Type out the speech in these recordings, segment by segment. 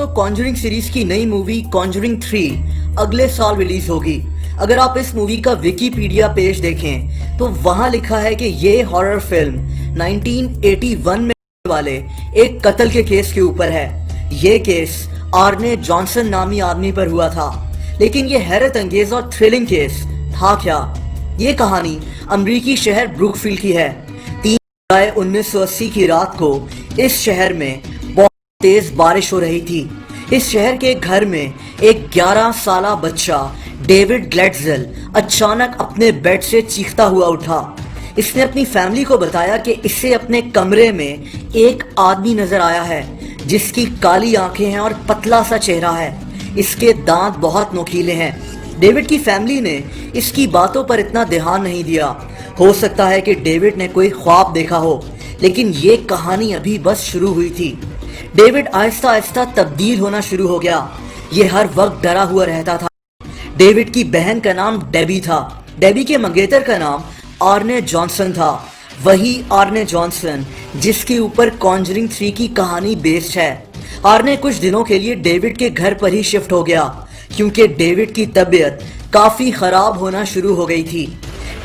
तो Conjuring series की नई मूवी कॉन्जरिंग 3 अगले साल रिलीज होगी। अगर आप इस मूवी का विकिपीडिया पेज देखें तो वहां लिखा है कि ये हॉरर फिल्म 1981 में होने वाले एक कत्ल के केस के ऊपर है। ये केस आर्ने जॉनसन नामी आदमी पर हुआ था, लेकिन ये हैरत अंगेज और थ्रिलिंग केस था क्या? ये कहानी अमरीकी शहर ब्रुकफील्ड की है। 3 जुलाई 1980 की रात को इस शहर में तेज बारिश हो रही थी। इस शहर के घर में एक 11 साला बच्चा डेविड ग्लेट्जेल अचानक अपने बेड से चीखता हुआ उठा। इसने अपनी फैमिली को बताया कि इसे अपने कमरे में एक आदमी नजर आया है जिसकी काली आंखें हैं और पतला सा चेहरा है। इसके दांत बहुत नुकीले हैं। डेविड की फैमिली ने इसकी बातों पर इतना ध्यान नहीं दिया। हो सकता है कि डेविड ने कोई ख्वाब देखा हो, लेकिन ये कहानी अभी बस शुरू हुई थी। डेविड आहिस्ता आहिस्ता तब्दील होना शुरू हो गया। ये हर वक्त डरा हुआ रहता था। डेविड की बहन का नाम डेबी था। डेबी के मंगेतर का नाम आर्ने जॉनसन था। वही आर्ने जॉनसन जिसके ऊपर कॉन्जरिंग 3 की कहानी बेस्ड है। आर्ने कुछ दिनों के लिए डेविड के घर पर ही शिफ्ट हो गया क्योंकि डेविड की तबीयत काफी खराब होना शुरू हो गई थी।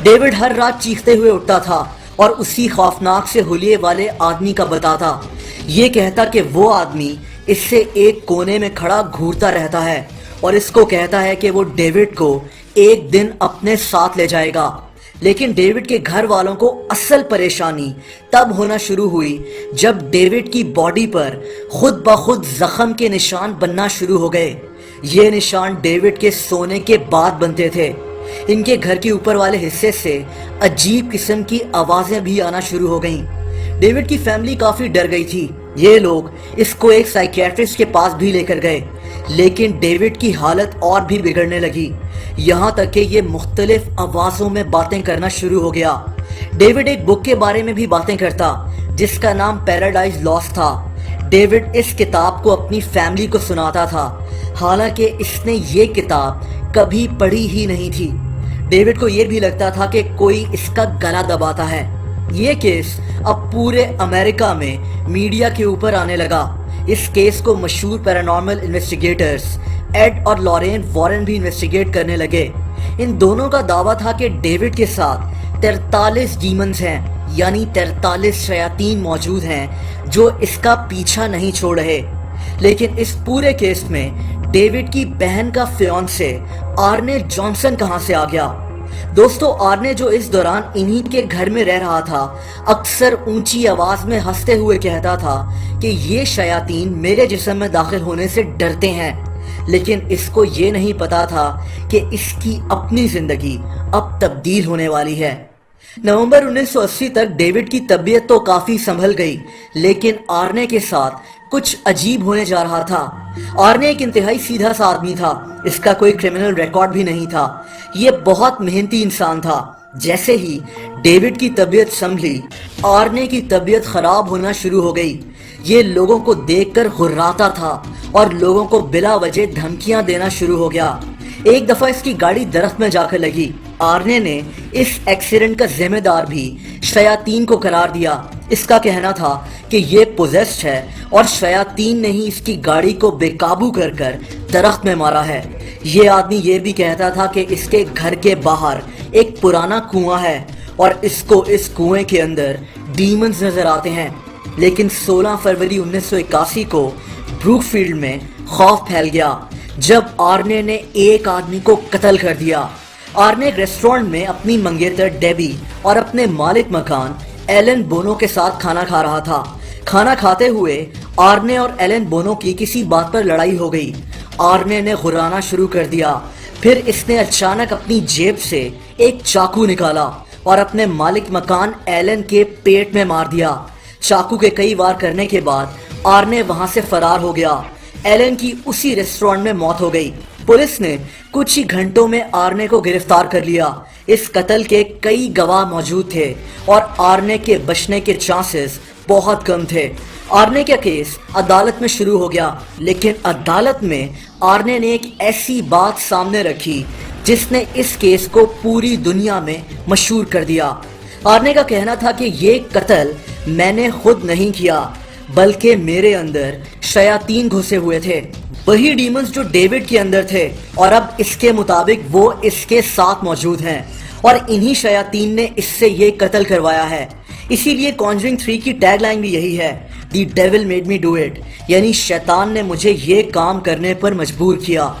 डेविड हर रात चीखते हुए उठता था और उसी खौफनाक से हुलिये वाले आदमी का बताता। ये कहता कि वो आदमी इससे एक कोने में खड़ा घूरता रहता है और इसको कहता है कि वो डेविड को एक दिन अपने साथ ले जाएगा। लेकिन डेविड के घर वालों को असल परेशानी तब होना शुरू हुई जब डेविड की बॉडी पर खुद ब खुद जख्म के निशान बनना शुरू हो गए। ये निशान डेविड के सोने के बाद बनते थे। इनके घर के ऊपर वाले हिस्से से अजीब किस्म की आवाजें भी आना शुरू हो गईं। डेविड की फैमिली काफी डर गई थी। ये लोग इसको एक साइकियाट्रिस्ट के पास भी लेकर गए, लेकिन डेविड की हालत और भी बिगड़ने लगी। यहाँ तक कि ये मुख्तलिफ आवाजों में बातें करना शुरू हो गया। डेविड एक बुक के बारे में भी बातें करता जिसका नाम पैराडाइज लॉस्ट था। डेविड इस किताब को अपनी फैमिली को सुनाता था, हालांकि इसने ये किताब कभी पढ़ी ही नहीं थी। डेविड को यह भी लगता था कि कोई इसका गला दबाता है। ये केस अब पूरे अमेरिका में मीडिया के ऊपर आने लगा। इस केस को मशहूर पैरानॉर्मल इन्वेस्टिगेटर्स एड और लॉरेन वॉरेन भी इन्वेस्टिगेट करने लगे। इन दोनों का दावा था कि डेविड के साथ 43 डीमंस हैं, यानी 43 शयातीन मौजूद हैं जो इसका पीछा नहीं छोड़ रहे। लेकिन इस पूरे केस में डेविड की बहन का फियांसे आर्ने जॉनसन कहां से आ गया? दोस्तों, आर्ने जो इस दौरान इन्हीं के घर में रह रहा था, अक्सर ऊंची आवाज में हंसते हुए कहता था कि ये शयातीन मेरे जिस्म में दाखिल होने से डरते हैं। लेकिन इसको ये नहीं पता था कि इसकी अपनी जिंदगी अब तब्दील होने वाली है। नवंबर 1980 तक डेविड की तबीयत तो काफी संभल गई, लेकिन आर्ने के साथ कुछ अजीब होने जा रहा था। आर्ने एक इंतहाई सीधा सा आदमी था। इसका कोई क्रिमिनल रिकॉर्ड भी नहीं था। ये बहुत मेहनती इंसान था। जैसे ही डेविड की तबीयत संभली, आर्ने की तबीयत खराब होना शुरू हो गई। ये लोगों को देखकर घुर्राता था और लोगों को बिला वजह धमकियां देना शुरू हो गया। एक दफा इसकी गाड़ी दरख्त में जाकर लगी। आर्ने ने इस एक्सीडेंट का जिम्मेदार भी शयातीन को करार दिया। इसका कहना था कि ये पोजेस्ड है और शयातीन ने ही इसकी गाड़ी को बेकाबू कर दरख्त में मारा है। ये आदमी ये भी कहता था कि इसके घर के बाहर एक पुराना कुआं है और इसको इस कुएं के अंदर डीमंस नजर आते हैं। लेकिन 16 फरवरी 1981 को ब्रुकफील्ड में खौफ फैल गया जब आर्ने ने एक आदमी को कत्ल कर दिया। आर्ने एक रेस्टोरेंट में अपनी मंगेतर डेबी और अपने मालिक मकान एलन बोनो के साथ खाना खा रहा था। खाना खाते हुए आर्ने और एलन बोनो की किसी बात पर लड़ाई हो गई। आर्ने ने घुराना शुरू कर दिया। फिर इसने अचानक अपनी जेब से एक चाकू निकाला और अपने मालिक मकान एलन के पेट में मार दिया। चाकू के कई वार करने के बाद आर्ने वहां से फरार हो गया। एलन की उसी रेस्टोरेंट में मौत हो गई। पुलिस ने कुछ ही घंटों में आर्ने को गिरफ्तार कर लिया। इस कत्ल के कई गवाह मौजूद थे और आर्ने के बचने के चांसेस बहुत कम थे। आर्ने का केस अदालत में शुरू हो गया, लेकिन अदालत में आर्ने ने एक ऐसी बात सामने रखी जिसने इस केस को पूरी दुनिया में मशहूर कर दिया। आर्ने का कहना था कि ये कत्ल मैंने खुद नहीं किया, बल्कि मेरे अंदर शयातीन घुसे हुए थे, वही डीमंस जो डेविड के अंदर थे, और अब इसके मुताबिक वो इसके साथ मौजूद हैं और इन्हीं शयातीन ने इससे ये कत्ल करवाया है। इसीलिए कॉन्जरिंग 3 की टैगलाइन भी यही है, the devil made me do it, यानी शैतान ने मुझे ये काम करने पर मजबूर किया।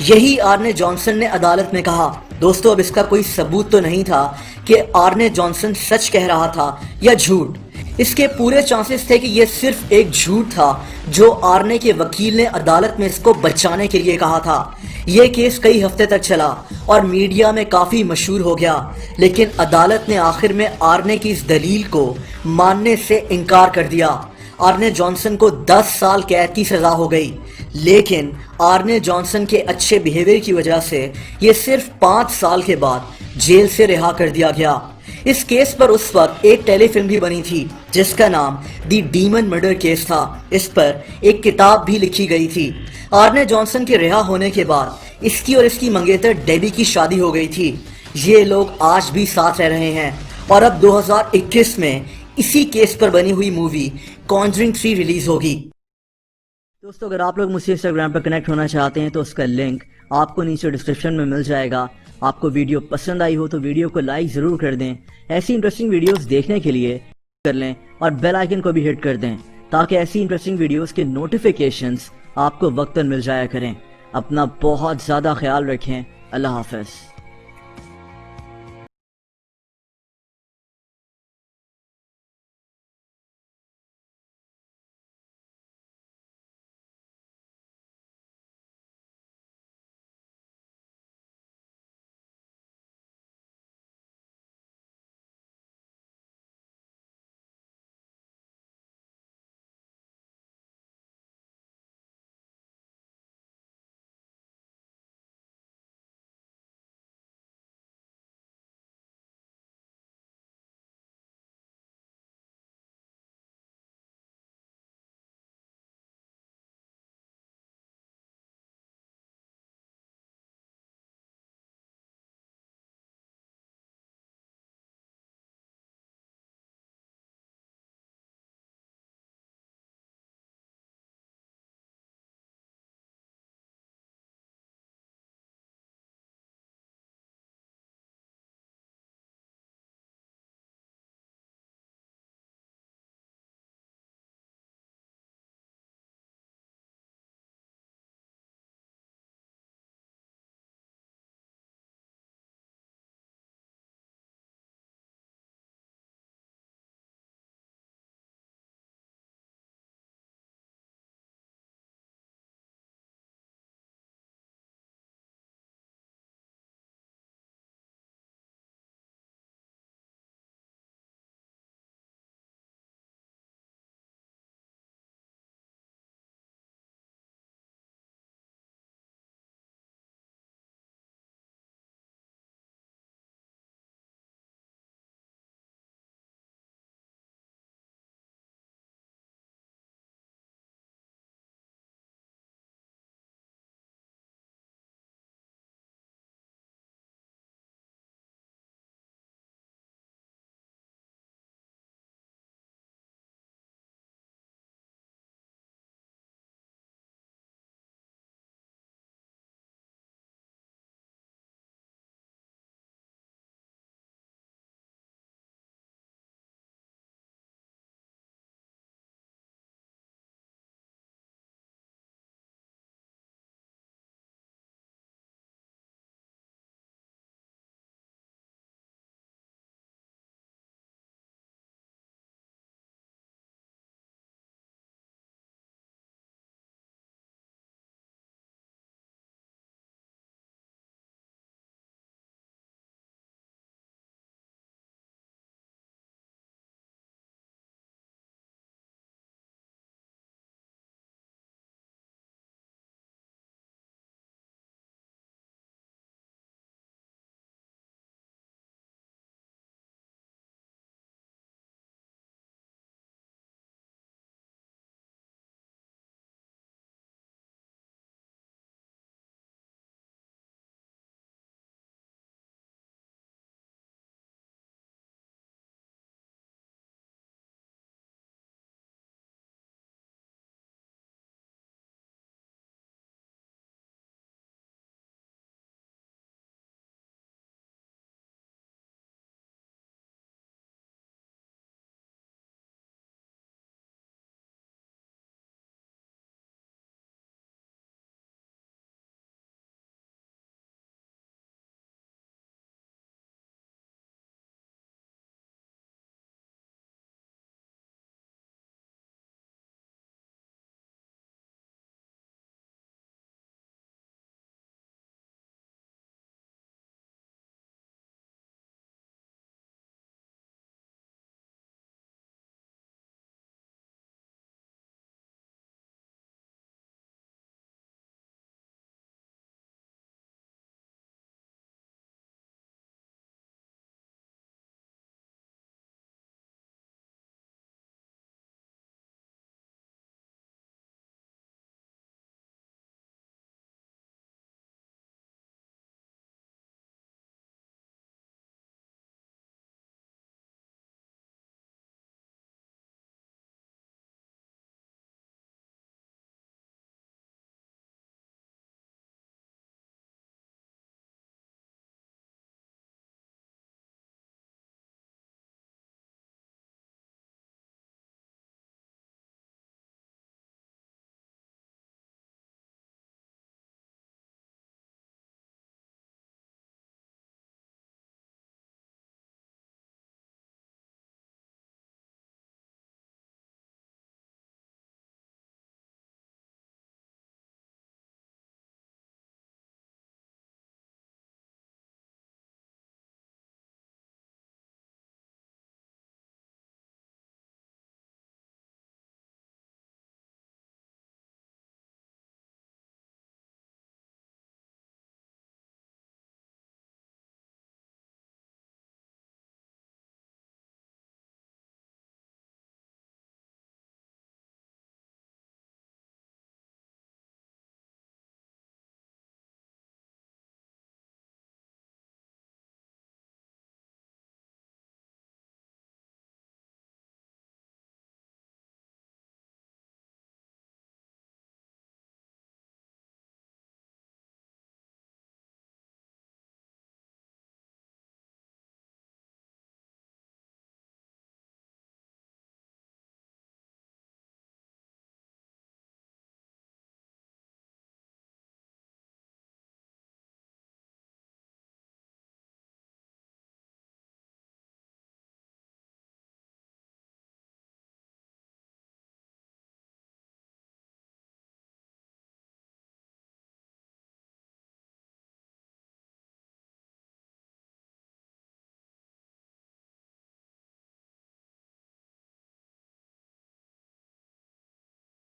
यही आर्ने जॉनसन ने अदालत में कहा। दोस्तों, अब इसका कोई सबूत तो नहीं था कि आर्ने जॉनसन सच कह रहा था या झूठ। इसके पूरे चांसेस थे कि यह सिर्फ एक झूठ था जो आर्ने के वकील ने अदालत में इसको बचाने के लिए कहा था। यह केस कई हफ्ते तक चला और मीडिया में काफी मशहूर हो गया, लेकिन अदालत ने आखिर में आर्ने की इस दलील को मानने से इनकार कर दिया। आर्ने जॉनसन को 10 साल कैद की सजा हो गई, लेकिन आर्ने जॉनसन के अच्छे बिहेवियर की वजह से ये सिर्फ 5 साल के बाद जेल से रिहा कर दिया गया। इस केस पर उस वक्त एक टेलीफिल्म भी बनी थी जिसका नाम दी डीमन मर्डर केस था। इस पर एक किताब भी लिखी गई थी। आर्ने जॉनसन के रिहा होने के बाद इसकी और इसकी मंगेतर डेबी की शादी हो गई थी। ये लोग आज भी साथ रह रहे हैं और अब 2021 में इसी केस पर बनी हुई मूवी कॉन्जरिंग 3 रिलीज होगी। दोस्तों, अगर आप लोग मुझसे इंस्टाग्राम पर कनेक्ट होना चाहते हैं तो उसका लिंक आपको नीचे डिस्क्रिप्शन में मिल जाएगा। आपको वीडियो पसंद आई हो तो वीडियो को लाइक जरूर कर दें। ऐसी इंटरेस्टिंग वीडियोस देखने के लिए कर लें और बेल आइकन को भी हिट कर दें ताकि ऐसी इंटरेस्टिंग वीडियोस के नोटिफिकेशंस आपको वक्तन मिल जाया करें। अपना बहुत ज़्यादा ख्याल रखें। अल्लाह हाफ़िज़।